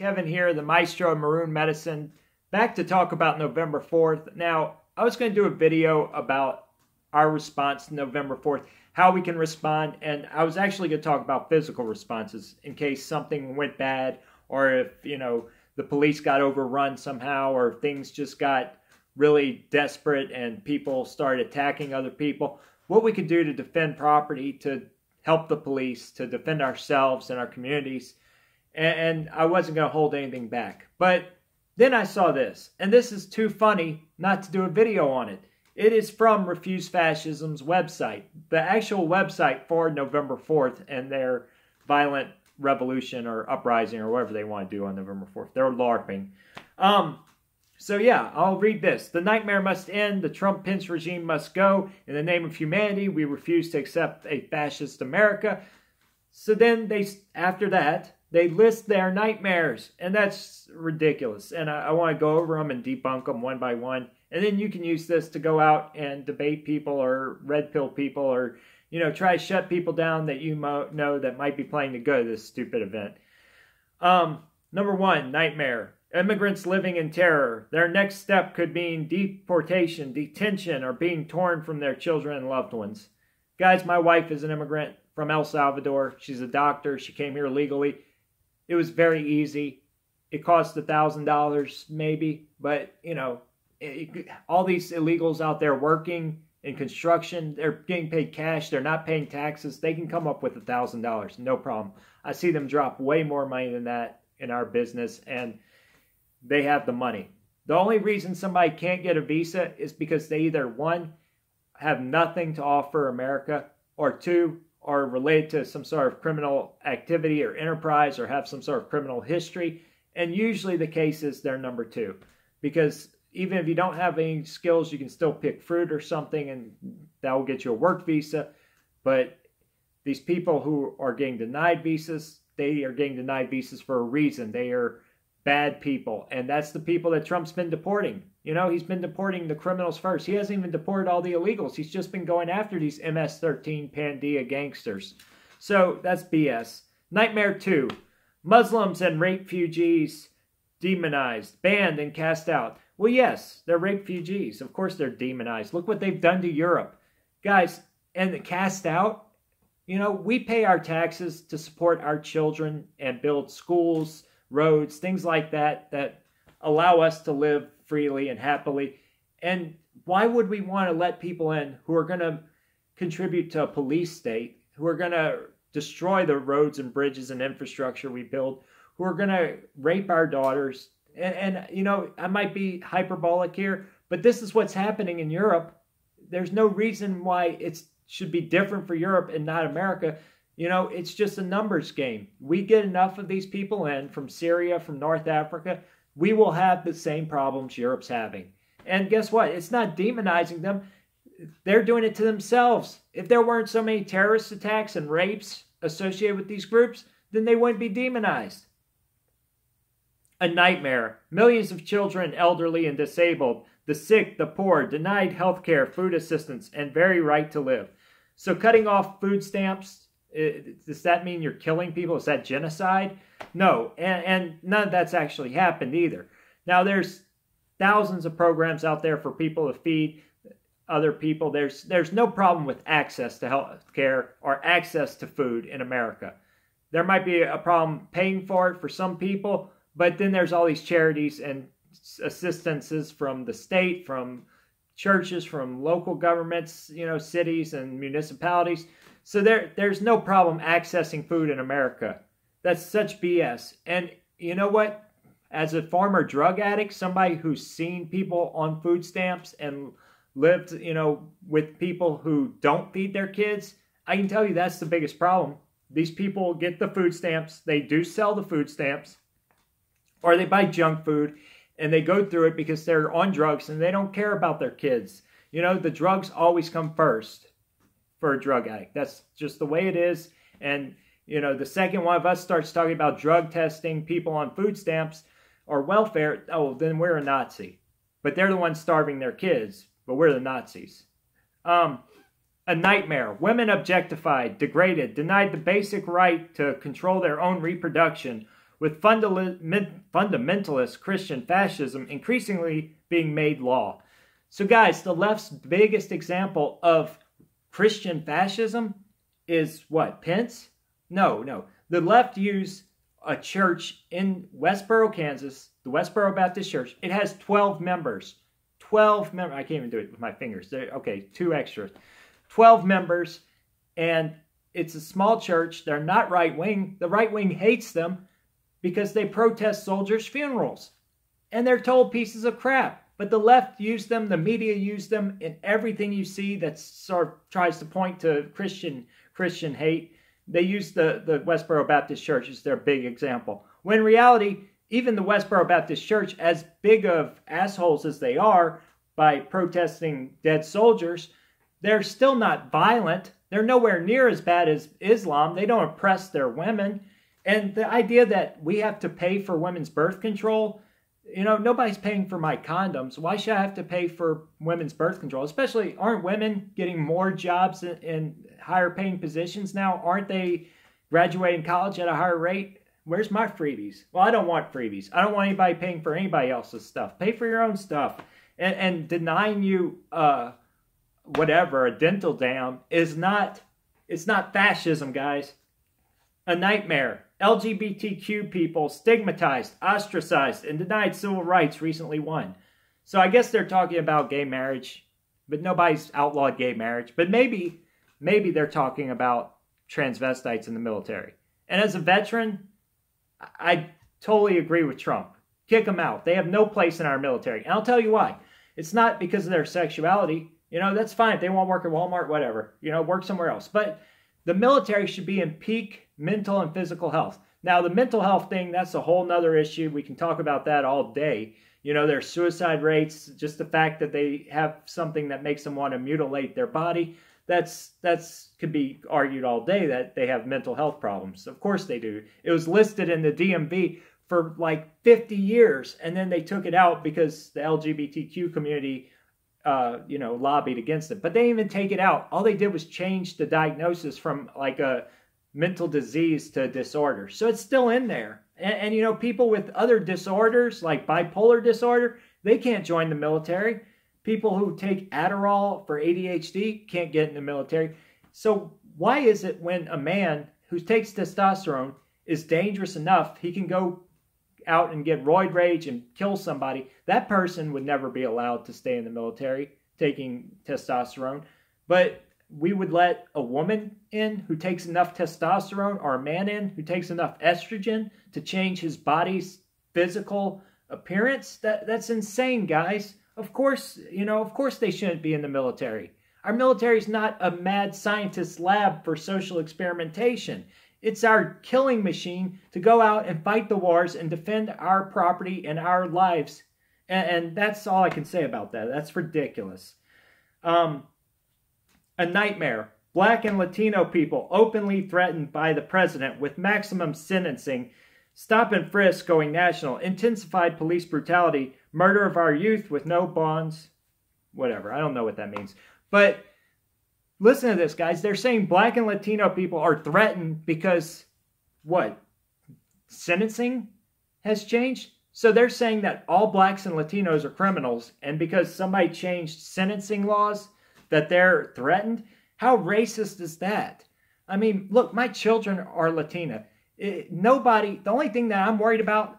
Kevin here, the maestro of maroon medicine, back to talk about November 4th. Now, I was going to do a video about our response to November 4th, how we can respond, and I was actually going to talk about physical responses in case something went bad, or if, the police got overrun somehow, or things just got really desperate and people started attacking other people. What we could do to defend property, to help the police, to defend ourselves and our communities. And I wasn't going to hold anything back. But then I saw this, and this is too funny not to do a video on it. It is from Refuse Fascism's website, the actual website for November 4th and their violent revolution or uprising or whatever they want to do on November 4th. They're LARPing. So yeah, I'll read this. The nightmare must end. The Trump-Pence regime must go. In the name of humanity, we refuse to accept a fascist America. So then after that, they list their nightmares, and that's ridiculous. And I want to go over them and debunk them one by one. And then you can use this to go out and debate people or red pill people or, try to shut people down that you know that might be playing the good of this stupid event. Number one, nightmare. Immigrants living in terror. Their next step could mean deportation, detention, or being torn from their children and loved ones. Guys, my wife is an immigrant from El Salvador. She's a doctor. She came here legally. It was very easy. It cost $1,000 maybe, but, all these illegals out there working in construction, they're getting paid cash. They're not paying taxes. They can come up with $1,000, no problem. I see them drop way more money than that in our business, and they have the money. The only reason somebody can't get a visa is because they either, one, have nothing to offer America, or two, are related to some sort of criminal activity or enterprise or have some sort of criminal history. And usually the case is they're number two. Because even if you don't have any skills, you can still pick fruit or something and that will get you a work visa. But these people who are getting denied visas, they are getting denied visas for a reason. They are bad people. And that's the people that Trump's been deporting. He's been deporting the criminals first. He hasn't even deported all the illegals. He's just been going after these MS-13 Pandia gangsters. So that's BS. Nightmare 2. Muslims and rape refugees demonized, banned, and cast out. Well, yes, they're rape refugees. Of course they're demonized. Look what they've done to Europe. Guys, and cast out, we pay our taxes to support our children and build schools, roads, things like that allow us to live freely and happily. And why would we want to let people in who are going to contribute to a police state, who are going to destroy the roads and bridges and infrastructure we build, who are going to rape our daughters? And I might be hyperbolic here, but this is what's happening in Europe. There's no reason why it should be different for Europe and not America. It's just a numbers game. We get enough of these people in from Syria, from North Africa, we will have the same problems Europe's having. And guess what? It's not demonizing them. They're doing it to themselves. If there weren't so many terrorist attacks and rapes associated with these groups, then they wouldn't be demonized. A nightmare. Millions of children, elderly and disabled, the sick, the poor, denied health care, food assistance, and very right to live. So cutting off food stamps, does that mean you're killing people? Is that genocide? No, and none of that's actually happened either. Now, there's thousands of programs out there for people to feed other people. There's no problem with access to health care or access to food in America. There might be a problem paying for it for some people, but then there's all these charities and assistances from the state, from churches, from local governments, cities and municipalities. So there's no problem accessing food in America. That's such BS. And you know what? As a former drug addict, somebody who's seen people on food stamps and lived, with people who don't feed their kids, I can tell you that's the biggest problem. These people get the food stamps. They do sell the food stamps. Or they buy junk food and they go through it because they're on drugs and they don't care about their kids. The drugs always come first for a drug addict. That's just the way it is. And, the second one of us starts talking about drug testing, people on food stamps or welfare, oh, then we're a Nazi. But they're the ones starving their kids, but we're the Nazis. A nightmare. Women objectified, degraded, denied the basic right to control their own reproduction, with fundamentalist Christian fascism increasingly being made law. So guys, the left's biggest example of Christian fascism is what? Pence? No. The left used a church in Westboro, Kansas, the Westboro Baptist Church. It has 12 members. 12 members. I can't even do it with my fingers. Okay, 2 extras. 12 members, and it's a small church. They're not right-wing. The right wing hates them because they protest soldiers' funerals. And they're told pieces of crap. But the left used them, the media used them, in everything you see that sort of tries to point to Christian hate. They use the Westboro Baptist Church as their big example. When in reality, even the Westboro Baptist Church, as big of assholes as they are by protesting dead soldiers, they're still not violent. They're nowhere near as bad as Islam. They don't oppress their women. And the idea that we have to pay for women's birth control, you know, nobody's paying for my condoms. Why should I have to pay for women's birth control? Especially, aren't women getting more jobs in higher paying positions now? Aren't they graduating college at a higher rate? Where's my freebies? Well, I don't want freebies. I don't want anybody paying for anybody else's stuff. Pay for your own stuff. And denying you whatever, a dental dam, it's not fascism, guys. A nightmare. LGBTQ people stigmatized, ostracized, and denied civil rights recently won. So I guess they're talking about gay marriage, but nobody's outlawed gay marriage. But maybe they're talking about transvestites in the military. And as a veteran, I totally agree with Trump. Kick them out. They have no place in our military. And I'll tell you why. It's not because of their sexuality. You know, that's fine. If they want to work at Walmart, whatever. You know, work somewhere else. But the military should be in peak mental and physical health. Now, the mental health thing, that's a whole nother issue. We can talk about that all day. You know, their suicide rates, just the fact that they have something that makes them want to mutilate their body, that's could be argued all day that they have mental health problems. Of course they do. It was listed in the DMV for like 50 years, and then they took it out because the LGBTQ community lobbied against it. But they didn't even take it out. All they did was change the diagnosis from like a mental disease to disorder. So it's still in there. And you know, people with other disorders like bipolar disorder, they can't join the military. People who take Adderall for ADHD can't get in the military. So why is it when a man who takes testosterone is dangerous enough, he can go out and get roid rage and kill somebody, that person would never be allowed to stay in the military taking testosterone. But we would let a woman in who takes enough testosterone, or a man in who takes enough estrogen to change his body's physical appearance. That's insane, guys. Of course they shouldn't be in the military. Our military is not a mad scientist lab for social experimentation. It's our killing machine to go out and fight the wars and defend our property and our lives. And that's all I can say about that. That's ridiculous. A nightmare. Black and Latino people openly threatened by the president with maximum sentencing. Stop and frisk going national. Intensified police brutality. Murder of our youth with no bonds. Whatever. I don't know what that means. But listen to this, guys. They're saying black and Latino people are threatened because, what? Sentencing has changed? So they're saying that all blacks and Latinos are criminals, and because somebody changed sentencing laws, that they're threatened? How racist is that? I mean, look, my children are Latina. The only thing that I'm worried about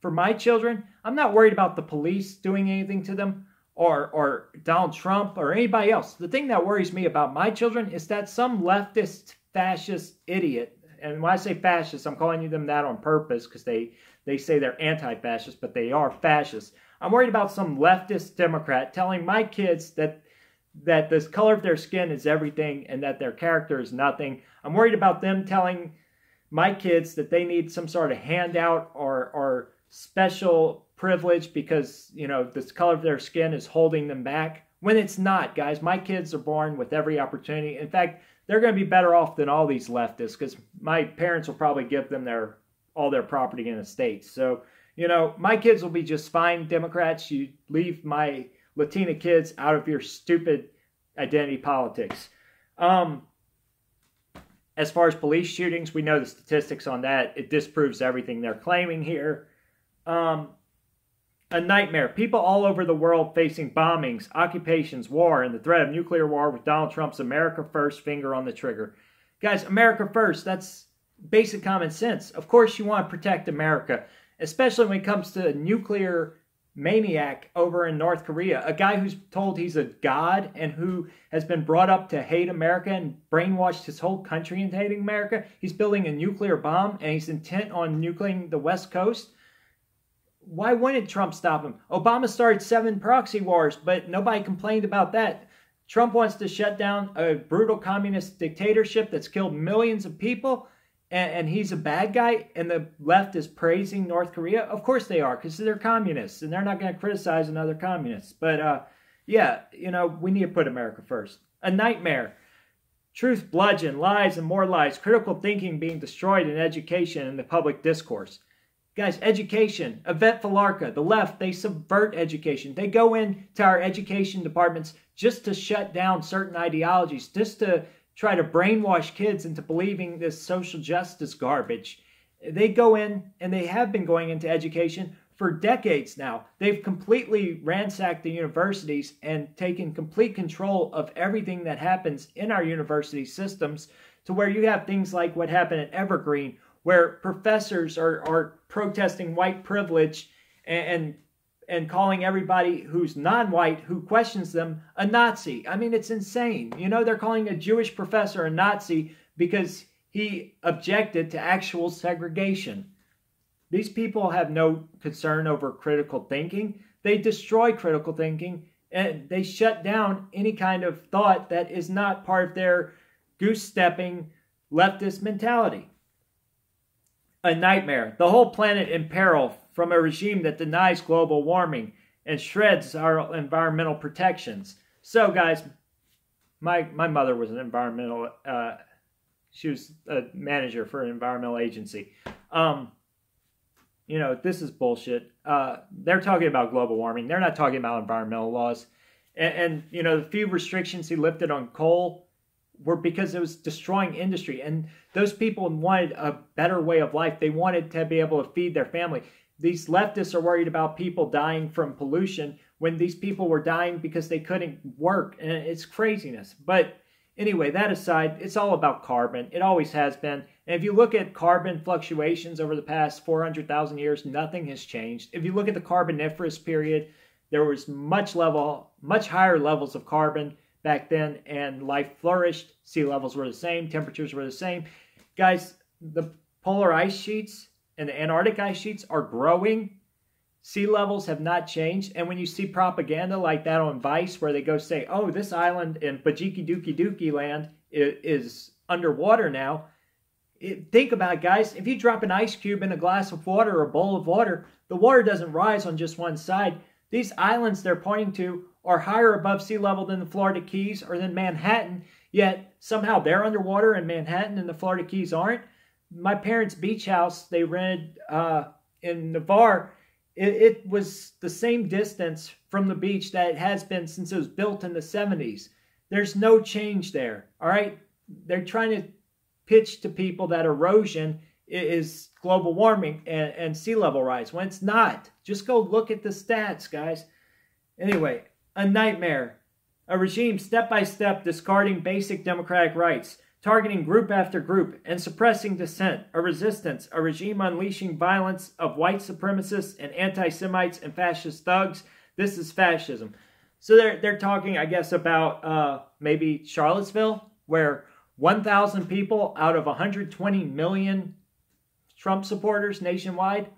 for my children, I'm not worried about the police doing anything to them, or Donald Trump or anybody else. The thing that worries me about my children is that some leftist fascist idiot, and when I say fascist, I'm calling them that on purpose because they say they're anti-fascist, but they are fascists. I'm worried about some leftist Democrat telling my kids that the color of their skin is everything and that their character is nothing. I'm worried about them telling my kids that they need some sort of handout or special privilege because, you know, the color of their skin is holding them back, when it's not, guys. My kids are born with every opportunity. In fact, they're going to be better off than all these leftists because my parents will probably give them all their property and estates. So, you know, my kids will be just fine. Democrats, you leave my Latina kids out of your stupid identity politics. As far as police shootings, we know the statistics on that. It disproves everything they're claiming here. A nightmare. People all over the world facing bombings, occupations, war, and the threat of nuclear war with Donald Trump's America First finger on the trigger. Guys, America First, that's basic common sense. Of course you want to protect America, especially when it comes to a nuclear maniac over in North Korea, a guy who's told he's a god and who has been brought up to hate America and brainwashed his whole country into hating America. He's building a nuclear bomb and he's intent on nuclearing the West Coast. Why wouldn't Trump stop him? Obama started 7 proxy wars, but nobody complained about that. Trump wants to shut down a brutal communist dictatorship that's killed millions of people, and he's a bad guy, and the left is praising North Korea? Of course they are, because they're communists, and they're not going to criticize another communist. But, yeah, you know, we need to put America first. A nightmare. Truth bludgeon, lies and more lies, critical thinking being destroyed in education and the public discourse. Guys, education, Yvette Falarca, the left, they subvert education. They go into our education departments just to shut down certain ideologies, just to try to brainwash kids into believing this social justice garbage. They go in, and they have been going into education for decades now. They've completely ransacked the universities and taken complete control of everything that happens in our university systems, to where you have things like what happened at Evergreen, where professors are protesting white privilege and calling everybody who's non-white who questions them a Nazi. I mean, it's insane. You know, they're calling a Jewish professor a Nazi because he objected to actual segregation. These people have no concern over critical thinking. They destroy critical thinking, and they shut down any kind of thought that is not part of their goose-stepping leftist mentality. A nightmare. The whole planet in peril from a regime that denies global warming and shreds our environmental protections. So, guys, my mother was an environmental, she was a manager for an environmental agency. You know, this is bullshit. They're talking about global warming. They're not talking about environmental laws. And you know, the few restrictions he lifted on coal were because it was destroying industry. And those people wanted a better way of life. They wanted to be able to feed their family. These leftists are worried about people dying from pollution when these people were dying because they couldn't work. And it's craziness. But anyway, that aside, it's all about carbon. It always has been. And if you look at carbon fluctuations over the past 400,000 years, nothing has changed. If you look at the Carboniferous period, there was much higher levels of carbon back then, and life flourished. Sea levels were the same. Temperatures were the same. Guys, the polar ice sheets and the Antarctic ice sheets are growing. Sea levels have not changed. And when you see propaganda like that on Vice, where they go say, oh, this island in Bajiki Dookie Dookie land is underwater now. Think about it, guys. If you drop an ice cube in a glass of water or a bowl of water, the water doesn't rise on just one side. These islands they're pointing to are higher above sea level than the Florida Keys or than Manhattan, yet somehow they're underwater in Manhattan and the Florida Keys aren't. My parents' beach house they rented in Navarre, it was the same distance from the beach that it has been since it was built in the 70s. There's no change there, all right? They're trying to pitch to people that erosion is global warming and sea level rise, when it's not. Just go look at the stats, guys. Anyway, a nightmare. A regime step-by-step discarding basic democratic rights, targeting group after group, and suppressing dissent. A resistance. A regime unleashing violence of white supremacists and anti-Semites and fascist thugs. This is fascism. So they're talking, I guess, about maybe Charlottesville, where 1,000 people out of 120 million Trump supporters nationwide,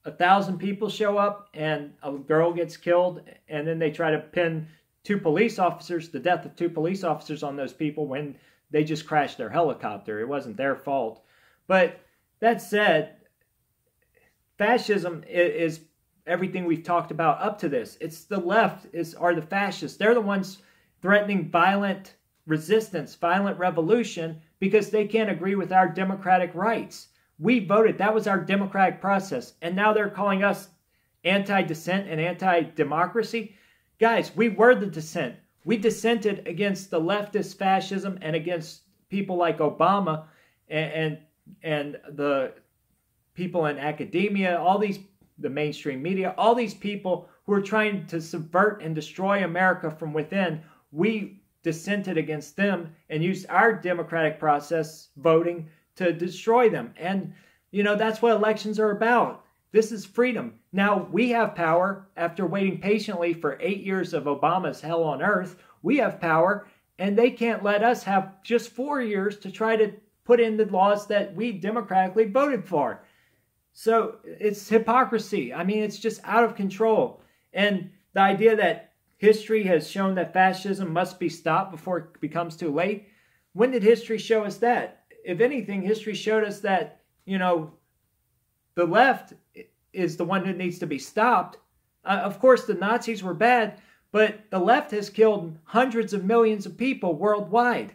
1,000 people show up and a girl gets killed, and then they try to pin the death of 2 police officers on those people when they just crashed their helicopter. It wasn't their fault. But that said, fascism is everything we've talked about up to this. It's the left are the fascists. They're the ones threatening violent resistance, violent revolution, because they can't agree with our democratic rights. We voted. That was our democratic process. And now they're calling us anti-dissent and anti-democracy. Guys, we were the dissent. We dissented against the leftist fascism and against people like Obama. and the people in academia, the mainstream media, all these people who are trying to subvert and destroy America from within, we dissented against them and used our democratic process, voting, to destroy them. And, that's what elections are about. This is freedom. Now, we have power after waiting patiently for 8 years of Obama's hell on earth. We have power, and they can't let us have just 4 years to try to put in the laws that we democratically voted for. So it's hypocrisy. I mean, it's just out of control. And the idea that history has shown that fascism must be stopped before it becomes too late. When did history show us that? If anything, history showed us that, the left is the one who needs to be stopped. Of course, the Nazis were bad, but the left has killed hundreds of millions of people worldwide.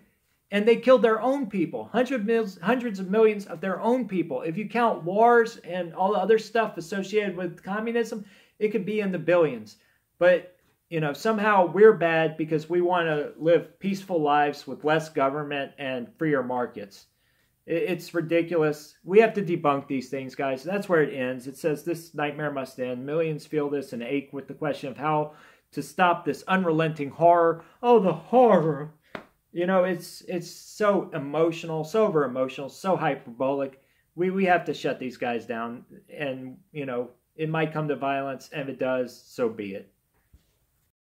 And they killed their own people, hundreds of millions of their own people. If you count wars and all the other stuff associated with communism, it could be in the billions. But, somehow we're bad because we want to live peaceful lives with less government and freer markets. It's ridiculous. We have to debunk these things, guys. That's where it ends. It says this nightmare must end. Millions feel this and ache with the question of how to stop this unrelenting horror. Oh, the horror. It's so emotional, so over-emotional, so hyperbolic. We have to shut these guys down. And, it might come to violence. And if it does, so be it.